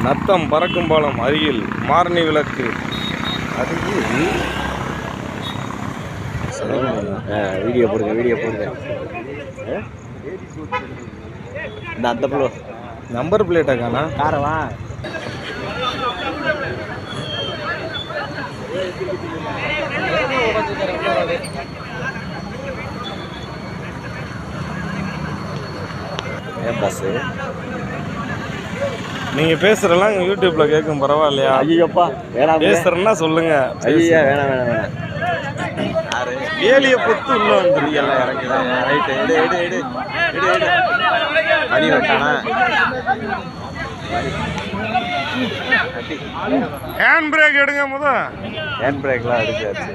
நத்தம் பறக்கும் பாலம் அருகில் மார்னி விளக்கு அருகில் வீடியோ போடுங்க இந்த அந்த ப்ளோ நம்பர் பிளேட்டா காணா காரவா ஏன் பஸ்ஸு நீங்க பேசுறலாம் யூடியூப்ல கேட்கும் பரவாயில்லையா? ஐயோப்பா வேணாம் பேசுறேன்னா சொல்லுங்க. ஐயா வேணாம் ஏலிய பொத்து உள்ள வந்து எல்லாம் இறங்குதான் ரைட்டு எடு மணி வட்டானா ஹேண்ட் பிரேக் எடுங்க ஹேண்ட் பிரேக்லாம் எடுக்காச்சு.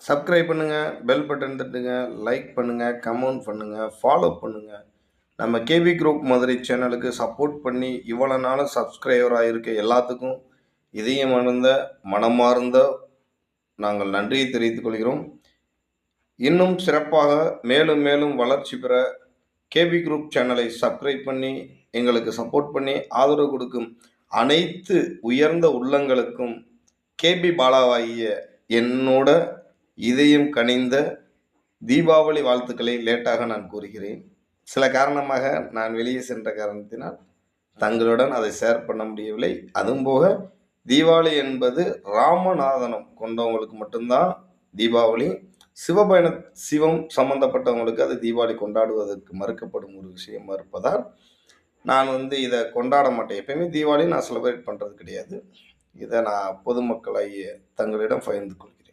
சப்ஸ்கிரைப் பண்ணுங்கள், பெல் பட்டன் தட்டுங்க, லைக் பண்ணுங்கள், கமெண்ட் பண்ணுங்கள், ஃபாலோ பண்ணுங்கள். நம்ம கேபி குரூப் மதுரை சேனலுக்கு சப்போர்ட் பண்ணி இவ்வளோ நாளும் சப்ஸ்கிரைபராக இருக்க எல்லாத்துக்கும் மனமார்ந்த நாங்கள் நன்றியை தெரிவித்துக் கொள்கிறோம். இன்னும் சிறப்பாக மேலும் மேலும் வளர்ச்சி பெற கேபி குரூப் சேனலை சப்ஸ்கிரைப் பண்ணி எங்களுக்கு சப்போர்ட் பண்ணி ஆதரவு கொடுக்கும் அனைத்து உயர்ந்த உள்ளங்களுக்கும் கேபி பாலாவாகிய என்னோட இதயம் கனிந்த தீபாவளி வாழ்த்துக்களை லேட்டாக நான் கூறுகிறேன். சில காரணமாக நான் வெளியே சென்ற காரணத்தினால் தங்களுடன் அதை ஷேர் பண்ண முடியவில்லை. அதுவும் போக தீபாவளி என்பது ராமநாதனம் கொண்டவங்களுக்கு மட்டும்தான் தீபாவளி. சிவம் சம்பந்தப்பட்டவங்களுக்கு அது தீபாவளி கொண்டாடுவதற்கு மறுக்கப்படும் ஒரு விஷயமா இருப்பதால் நான் இதை கொண்டாட மாட்டேன். எப்பயுமே தீபாவளி நான் செலிப்ரேட் பண்ணுறது கிடையாது. இதை நான் பொதுமக்களாகிய தங்களிடம் பகிர்ந்து கொள்கிறேன்.